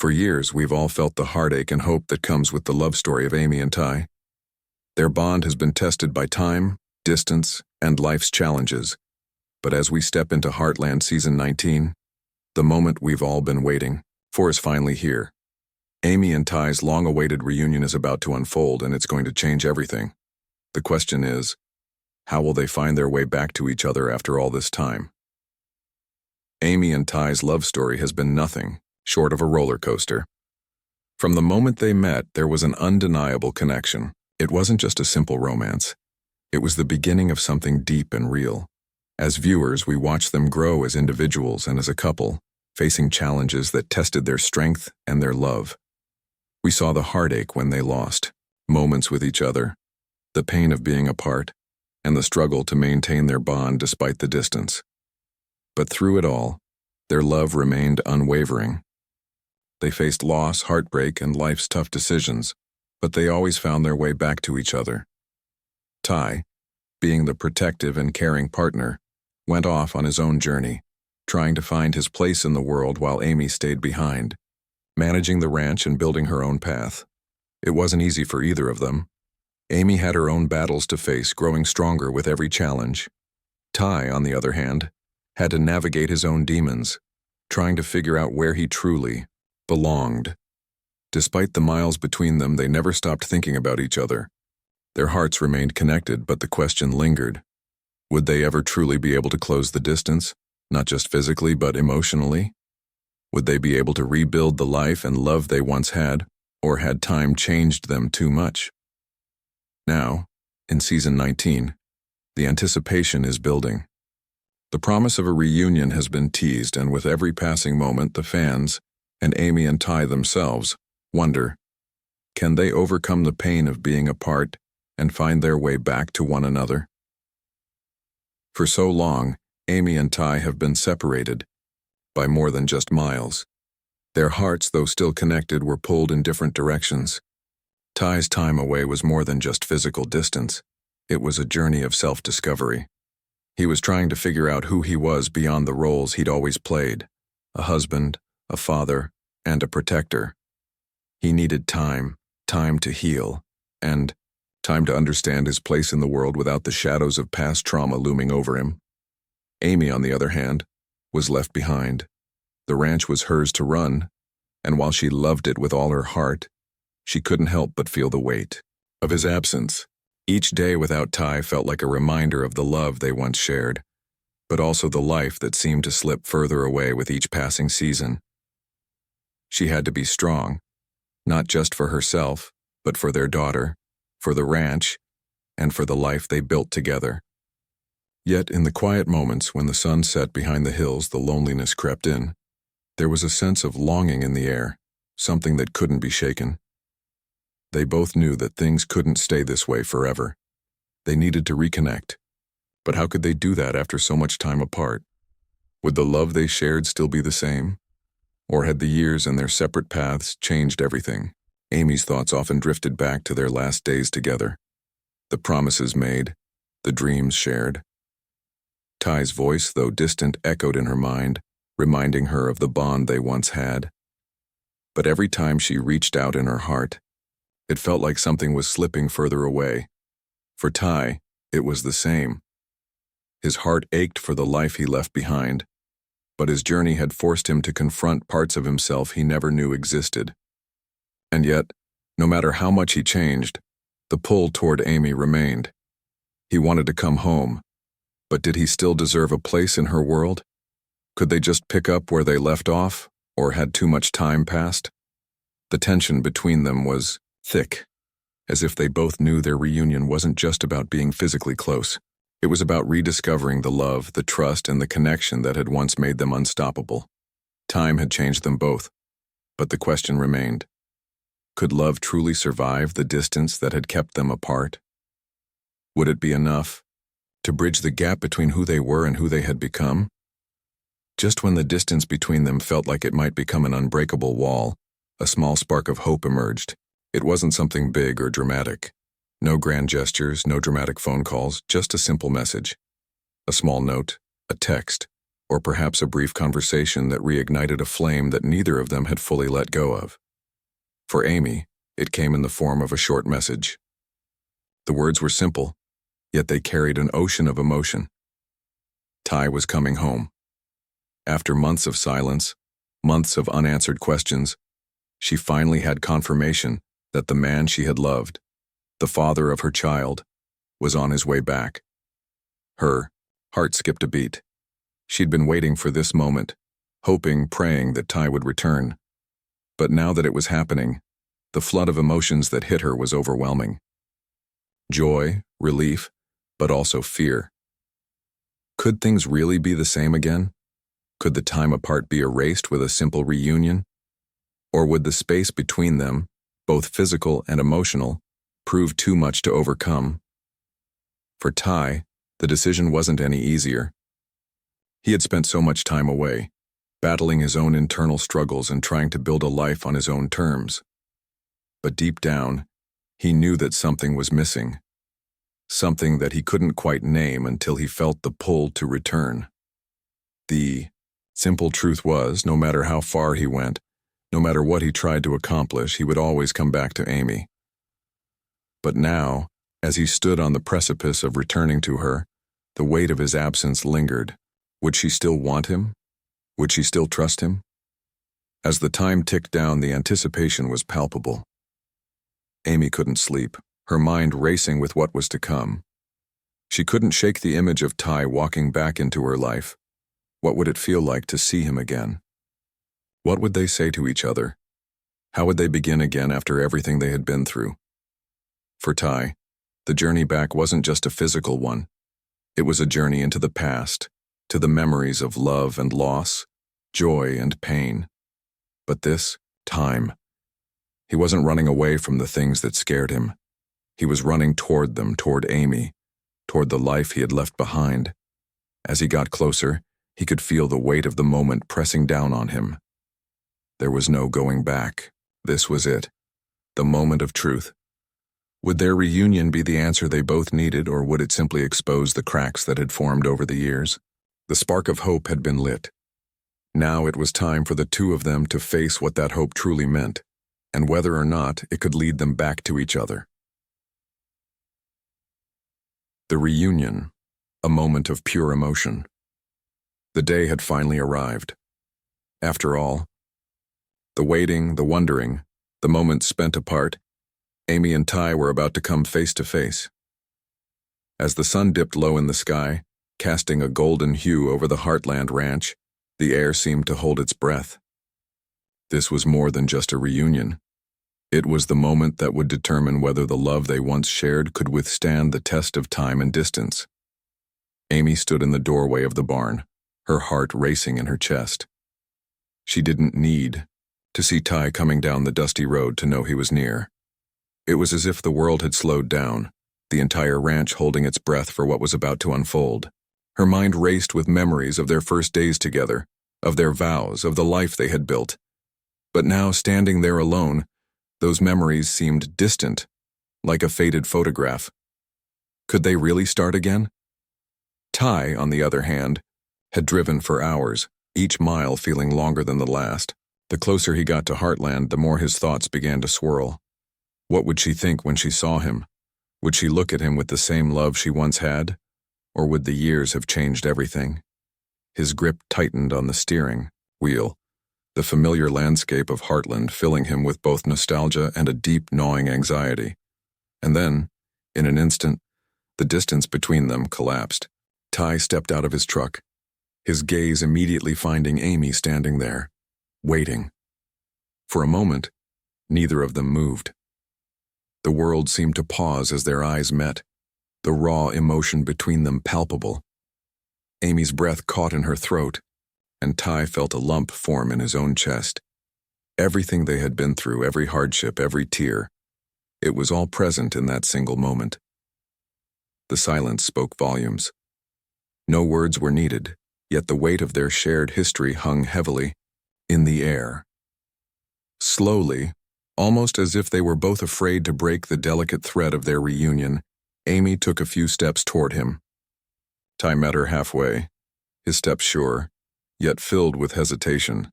For years, we've all felt the heartache and hope that comes with the love story of Amy and Ty. Their bond has been tested by time, distance, and life's challenges. But as we step into Heartland Season 19, the moment we've all been waiting for is finally here. Amy and Ty's long-awaited reunion is about to unfold, and it's going to change everything. The question is, how will they find their way back to each other after all this time? Amy and Ty's love story has been nothing short of a roller coaster. From the moment they met, there was an undeniable connection. It wasn't just a simple romance. It was the beginning of something deep and real. As viewers, we watched them grow as individuals and as a couple, facing challenges that tested their strength and their love. We saw the heartache when they lost, moments with each other, the pain of being apart, and the struggle to maintain their bond despite the distance. But through it all, their love remained unwavering. They faced loss, heartbreak, and life's tough decisions, but they always found their way back to each other. Ty, being the protective and caring partner, went off on his own journey, trying to find his place in the world while Amy stayed behind, managing the ranch and building her own path. It wasn't easy for either of them. Amy had her own battles to face, growing stronger with every challenge. Ty, on the other hand, had to navigate his own demons, trying to figure out where he truly belonged. Despite the miles between them, they never stopped thinking about each other. Their hearts remained connected, but the question lingered. Would they ever truly be able to close the distance, not just physically but emotionally? Would they be able to rebuild the life and love they once had, or had time changed them too much? Now, in Season 19, the anticipation is building. The promise of a reunion has been teased, and with every passing moment, the fans, and Amy and Ty themselves, wonder, can they overcome the pain of being apart and find their way back to one another? For so long, Amy and Ty have been separated by more than just miles. Their hearts, though still connected, were pulled in different directions. Ty's time away was more than just physical distance. It was a journey of self-discovery. He was trying to figure out who he was beyond the roles he'd always played: a husband, a father, and a protector. He needed time to heal, and time to understand his place in the world without the shadows of past trauma looming over him. Amy, on the other hand, was left behind. The ranch was hers to run, and while she loved it with all her heart, she couldn't help but feel the weight of his absence. Each day without Ty felt like a reminder of the love they once shared, but also the life that seemed to slip further away with each passing season. She had to be strong, not just for herself, but for their daughter, for the ranch, and for the life they built together. Yet in the quiet moments when the sun set behind the hills, the loneliness crept in. There was a sense of longing in the air, something that couldn't be shaken. They both knew that things couldn't stay this way forever. They needed to reconnect. But how could they do that after so much time apart? Would the love they shared still be the same? Or had the years and their separate paths changed everything? Amy's thoughts often drifted back to their last days together. The promises made, the dreams shared. Ty's voice, though distant, echoed in her mind, reminding her of the bond they once had. But every time she reached out in her heart, it felt like something was slipping further away. For Ty, it was the same. His heart ached for the life he left behind, but his journey had forced him to confront parts of himself he never knew existed. And yet, no matter how much he changed, the pull toward Amy remained. He wanted to come home, but did he still deserve a place in her world? Could they just pick up where they left off, or had too much time passed? The tension between them was thick, as if they both knew their reunion wasn't just about being physically close. It was about rediscovering the love, the trust, and the connection that had once made them unstoppable. Time had changed them both, but the question remained. Could love truly survive the distance that had kept them apart? Would it be enough to bridge the gap between who they were and who they had become? Just when the distance between them felt like it might become an unbreakable wall, a small spark of hope emerged. It wasn't something big or dramatic. No grand gestures, no dramatic phone calls, just a simple message. A small note, a text, or perhaps a brief conversation that reignited a flame that neither of them had fully let go of. For Amy, it came in the form of a short message. The words were simple, yet they carried an ocean of emotion. Ty was coming home. After months of silence, months of unanswered questions, she finally had confirmation that the man she had loved, the father of her child, was on his way back. Her heart skipped a beat. She'd been waiting for this moment, hoping, praying that Ty would return. But now that it was happening, the flood of emotions that hit her was overwhelming. Joy, relief, but also fear. Could things really be the same again? Could the time apart be erased with a simple reunion? Or would the space between them, both physical and emotional, prove too much to overcome? For Ty, the decision wasn't any easier. He had spent so much time away, battling his own internal struggles and trying to build a life on his own terms. But deep down, he knew that something was missing. Something that he couldn't quite name until he felt the pull to return. The simple truth was, no matter how far he went, no matter what he tried to accomplish, he would always come back to Amy. But now, as he stood on the precipice of returning to her, the weight of his absence lingered. Would she still want him? Would she still trust him? As the time ticked down, the anticipation was palpable. Amy couldn't sleep, her mind racing with what was to come. She couldn't shake the image of Ty walking back into her life. What would it feel like to see him again? What would they say to each other? How would they begin again after everything they had been through? For Ty, the journey back wasn't just a physical one. It was a journey into the past, to the memories of love and loss, joy and pain. But this time, he wasn't running away from the things that scared him. He was running toward them, toward Amy, toward the life he had left behind. As he got closer, he could feel the weight of the moment pressing down on him. There was no going back. This was it, the moment of truth. Would their reunion be the answer they both needed, or would it simply expose the cracks that had formed over the years? The spark of hope had been lit. Now it was time for the two of them to face what that hope truly meant, and whether or not it could lead them back to each other. The reunion, a moment of pure emotion. The day had finally arrived. After all, the waiting, the wondering, the moments spent apart, Amy and Ty were about to come face to face. As the sun dipped low in the sky, casting a golden hue over the Heartland ranch, the air seemed to hold its breath. This was more than just a reunion. It was the moment that would determine whether the love they once shared could withstand the test of time and distance. Amy stood in the doorway of the barn, her heart racing in her chest. She didn't need to see Ty coming down the dusty road to know he was near. It was as if the world had slowed down, the entire ranch holding its breath for what was about to unfold. Her mind raced with memories of their first days together, of their vows, of the life they had built. But now, standing there alone, those memories seemed distant, like a faded photograph. Could they really start again? Ty, on the other hand, had driven for hours, each mile feeling longer than the last. The closer he got to Heartland, the more his thoughts began to swirl. What would she think when she saw him? Would she look at him with the same love she once had? Or would the years have changed everything? His grip tightened on the steering wheel, the familiar landscape of Heartland filling him with both nostalgia and a deep, gnawing anxiety. And then, in an instant, the distance between them collapsed. Ty stepped out of his truck, his gaze immediately finding Amy standing there, waiting. For a moment, neither of them moved. The world seemed to pause as their eyes met, the raw emotion between them palpable. Amy's breath caught in her throat, and Ty felt a lump form in his own chest. Everything they had been through, every hardship, every tear, it was all present in that single moment. The silence spoke volumes. No words were needed, yet the weight of their shared history hung heavily in the air. Slowly, almost as if they were both afraid to break the delicate thread of their reunion, Amy took a few steps toward him. Ty met her halfway, his steps sure, yet filled with hesitation.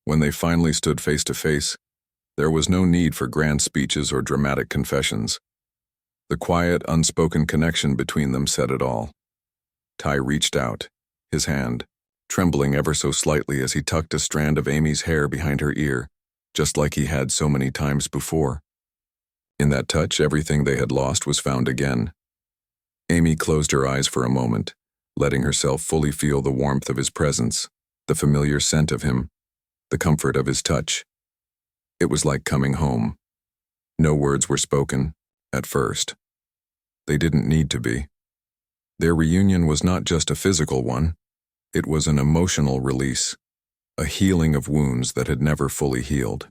When they finally stood face to face, there was no need for grand speeches or dramatic confessions. The quiet, unspoken connection between them said it all. Ty reached out, his hand trembling ever so slightly as he tucked a strand of Amy's hair behind her ear, just like he had so many times before. In that touch, everything they had lost was found again. Amy closed her eyes for a moment, letting herself fully feel the warmth of his presence, the familiar scent of him, the comfort of his touch. It was like coming home. No words were spoken, at first. They didn't need to be. Their reunion was not just a physical one. It was an emotional release, a healing of wounds that had never fully healed.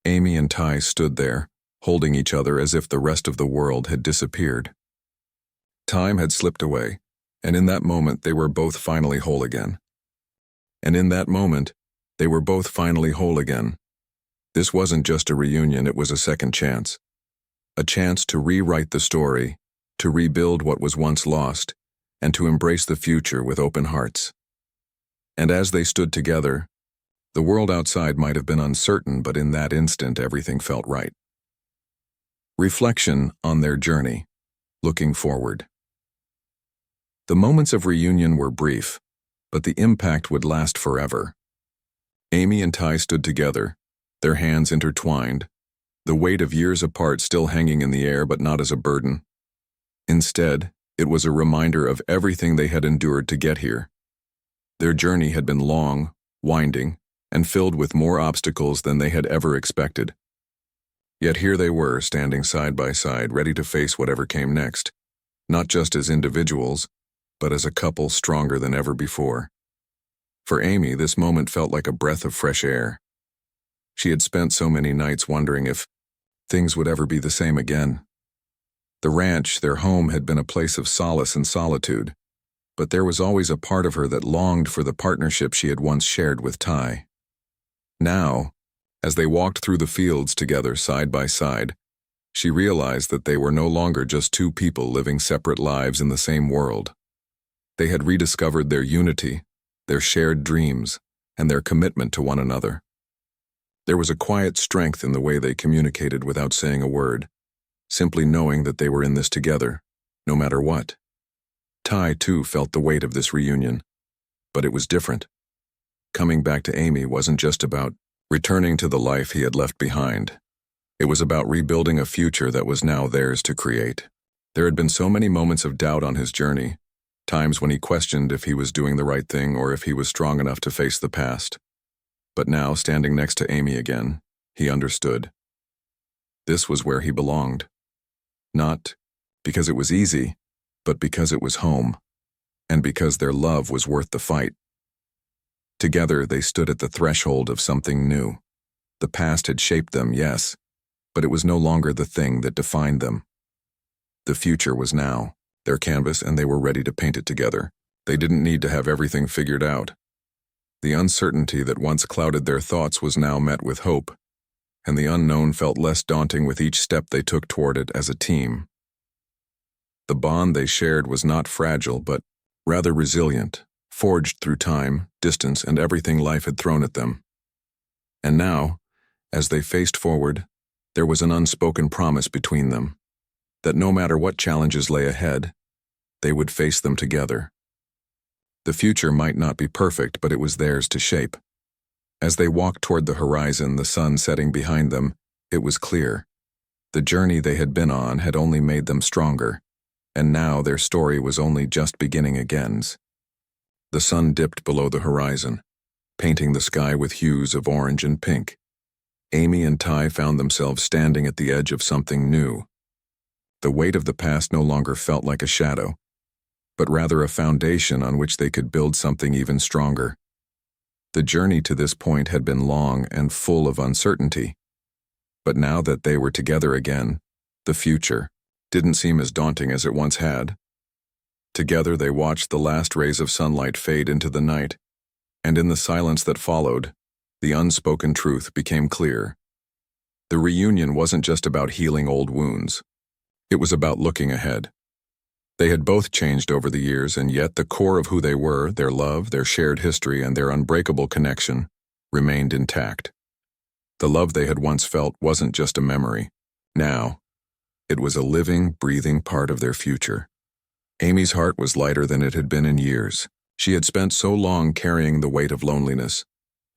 Amy and Ty stood there, holding each other as if the rest of the world had disappeared. Time had slipped away, and in that moment they were both finally whole again. This wasn't just a reunion, it was a second chance. A chance to rewrite the story, to rebuild what was once lost, and to embrace the future with open hearts. And as they stood together, the world outside might have been uncertain, but in that instant everything felt right. Reflection on their journey, looking forward. The moments of reunion were brief, but the impact would last forever. Amy and Ty stood together, their hands intertwined, the weight of years apart still hanging in the air but not as a burden. Instead, it was a reminder of everything they had endured to get here. Their journey had been long, winding, and filled with more obstacles than they had ever expected. Yet here they were, standing side by side, ready to face whatever came next, not just as individuals, but as a couple stronger than ever before. For Amy, this moment felt like a breath of fresh air. She had spent so many nights wondering if things would ever be the same again. The ranch, their home, had been a place of solace and solitude, but there was always a part of her that longed for the partnership she had once shared with Ty. Now, as they walked through the fields together side by side, she realized that they were no longer just two people living separate lives in the same world. They had rediscovered their unity, their shared dreams, and their commitment to one another. There was a quiet strength in the way they communicated without saying a word, simply knowing that they were in this together, no matter what. Ty, too, felt the weight of this reunion, but it was different. Coming back to Amy wasn't just about returning to the life he had left behind. It was about rebuilding a future that was now theirs to create. There had been so many moments of doubt on his journey, times when he questioned if he was doing the right thing or if he was strong enough to face the past. But now, standing next to Amy again, he understood. This was where he belonged. Not because it was easy, but because it was home, and because their love was worth the fight. Together, they stood at the threshold of something new. The past had shaped them, yes, but it was no longer the thing that defined them. The future was now, their canvas, and they were ready to paint it together. They didn't need to have everything figured out. The uncertainty that once clouded their thoughts was now met with hope, and the unknown felt less daunting with each step they took toward it as a team. The bond they shared was not fragile, but rather resilient, forged through time, distance, and everything life had thrown at them. And now, as they faced forward, there was an unspoken promise between them, that no matter what challenges lay ahead, they would face them together. The future might not be perfect, but it was theirs to shape. As they walked toward the horizon, the sun setting behind them, it was clear. The journey they had been on had only made them stronger, and now their story was only just beginning again. The sun dipped below the horizon, painting the sky with hues of orange and pink. Amy and Ty found themselves standing at the edge of something new. The weight of the past no longer felt like a shadow, but rather a foundation on which they could build something even stronger. The journey to this point had been long and full of uncertainty, but now that they were together again, the future didn't seem as daunting as it once had. Together they watched the last rays of sunlight fade into the night, and in the silence that followed, the unspoken truth became clear. The reunion wasn't just about healing old wounds. It was about looking ahead. They had both changed over the years, and yet the core of who they were, their love, their shared history, and their unbreakable connection, remained intact. The love they had once felt wasn't just a memory. Now, it was a living, breathing part of their future. Amy's heart was lighter than it had been in years. She had spent so long carrying the weight of loneliness,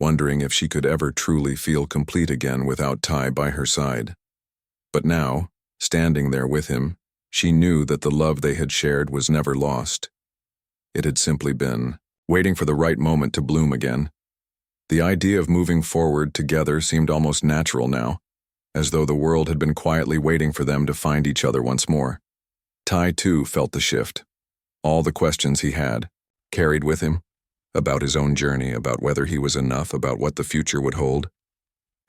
wondering if she could ever truly feel complete again without Ty by her side. But now, standing there with him, she knew that the love they had shared was never lost. It had simply been waiting for the right moment to bloom again. The idea of moving forward together seemed almost natural now, as though the world had been quietly waiting for them to find each other once more. Ty, too, felt the shift. All the questions he had, carried with him, about his own journey, about whether he was enough, about what the future would hold,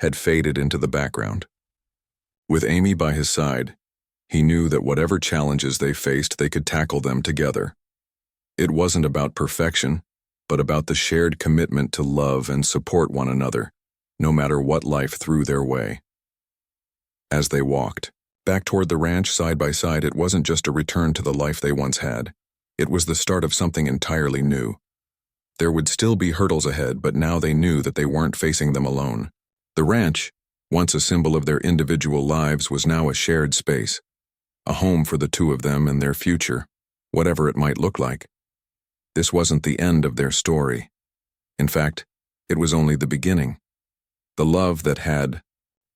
had faded into the background. With Amy by his side, he knew that whatever challenges they faced, they could tackle them together. It wasn't about perfection, but about the shared commitment to love and support one another, no matter what life threw their way. As they walked back toward the ranch side by side, it wasn't just a return to the life they once had. It was the start of something entirely new. There would still be hurdles ahead, but now they knew that they weren't facing them alone. The ranch, once a symbol of their individual lives, was now a shared space, a home for the two of them and their future, whatever it might look like. This wasn't the end of their story. In fact, it was only the beginning. The love that had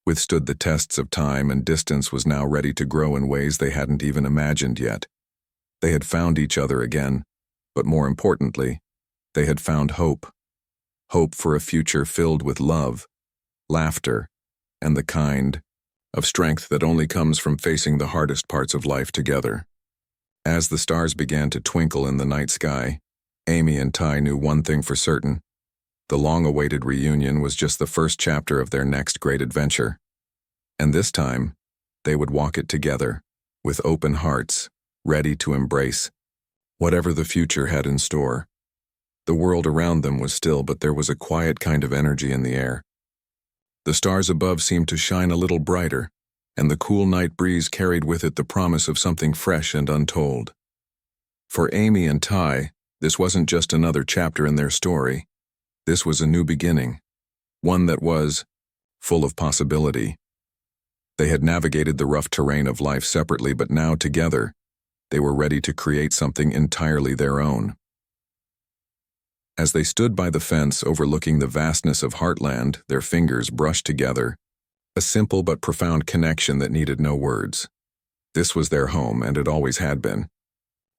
withstood the tests of time and distance was now ready to grow in ways they hadn't even imagined yet. They had found each other again, but more importantly, they had found hope. Hope for a future filled with love, laughter, and the kind of strength that only comes from facing the hardest parts of life together. As the stars began to twinkle in the night sky, Amy and Ty knew one thing for certain. The long-awaited reunion was just the first chapter of their next great adventure. And this time, they would walk it together, with open hearts, ready to embrace whatever the future had in store. The world around them was still, but there was a quiet kind of energy in the air. The stars above seemed to shine a little brighter, and the cool night breeze carried with it the promise of something fresh and untold. For Amy and Ty, this wasn't just another chapter in their story. This was a new beginning, one that was full of possibility. They had navigated the rough terrain of life separately, but now together, they were ready to create something entirely their own. As they stood by the fence overlooking the vastness of Heartland, their fingers brushed together, a simple but profound connection that needed no words. This was their home, and it always had been.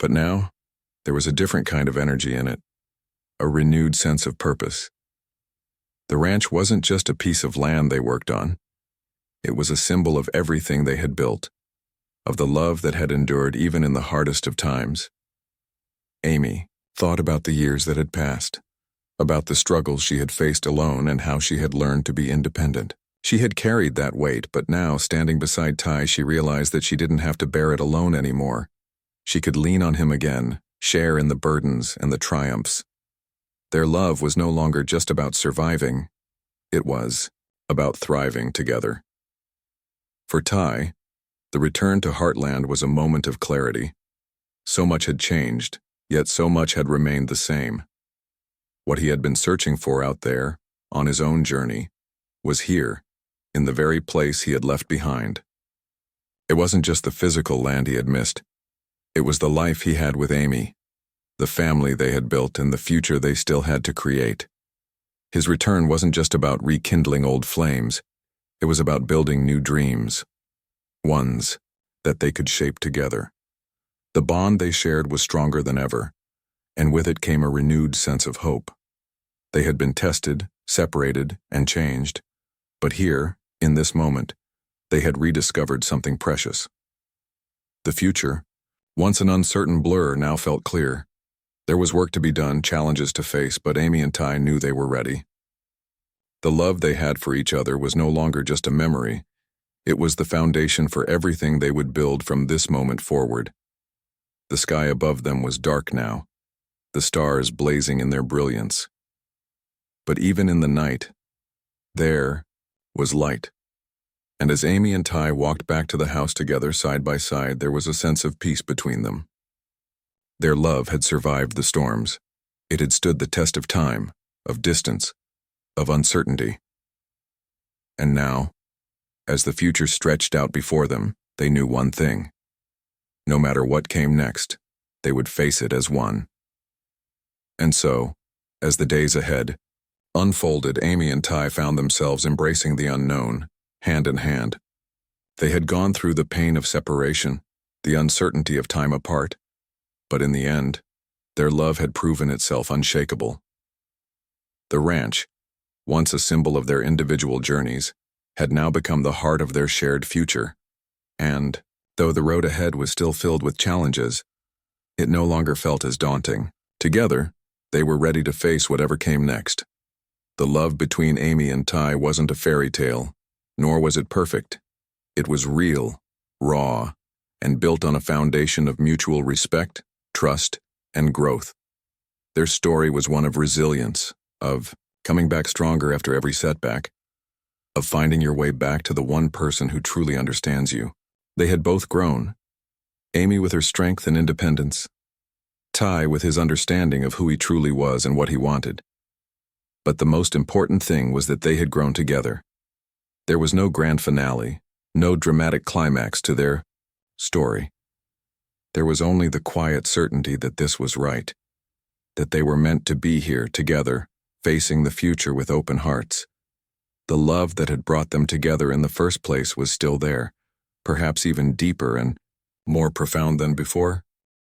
But now, there was a different kind of energy in it, a renewed sense of purpose. The ranch wasn't just a piece of land they worked on. It was a symbol of everything they had built, of the love that had endured even in the hardest of times. Amy thought about the years that had passed, about the struggles she had faced alone and how she had learned to be independent. She had carried that weight, but now, standing beside Ty, she realized that she didn't have to bear it alone anymore. She could lean on him again, share in the burdens and the triumphs. Their love was no longer just about surviving. It was about thriving together. For Ty, the return to Heartland was a moment of clarity. So much had changed, yet so much had remained the same. What he had been searching for out there, on his own journey, was here, in the very place he had left behind. It wasn't just the physical land he had missed. It was the life he had with Amy, the family they had built, and the future they still had to create. His return wasn't just about rekindling old flames. It was about building new dreams, ones that they could shape together. The bond they shared was stronger than ever, and with it came a renewed sense of hope. They had been tested, separated, and changed, but here, in this moment, they had rediscovered something precious. The future, once an uncertain blur, now felt clear. There was work to be done, challenges to face, but Amy and Ty knew they were ready. The love they had for each other was no longer just a memory. It was the foundation for everything they would build from this moment forward. The sky above them was dark now, the stars blazing in their brilliance. But even in the night, there was light. And as Amy and Ty walked back to the house together side by side, there was a sense of peace between them. Their love had survived the storms. It had stood the test of time, of distance, of uncertainty. And now, as the future stretched out before them, they knew one thing. No matter what came next, they would face it as one. And so, as the days ahead unfolded, Amy and Ty found themselves embracing the unknown, hand in hand. They had gone through the pain of separation, the uncertainty of time apart, but in the end, their love had proven itself unshakable. The ranch, once a symbol of their individual journeys, had now become the heart of their shared future. And, though the road ahead was still filled with challenges, it no longer felt as daunting. Together, they were ready to face whatever came next. The love between Amy and Ty wasn't a fairy tale, nor was it perfect. It was real, raw, and built on a foundation of mutual respect, trust, and growth. Their story was one of resilience, of coming back stronger after every setback, of finding your way back to the one person who truly understands you. They had both grown, Amy with her strength and independence, Ty with his understanding of who he truly was and what he wanted. But the most important thing was that they had grown together. There was no grand finale, no dramatic climax to their story. There was only the quiet certainty that this was right, that they were meant to be here together, facing the future with open hearts. The love that had brought them together in the first place was still there, perhaps even deeper and more profound than before.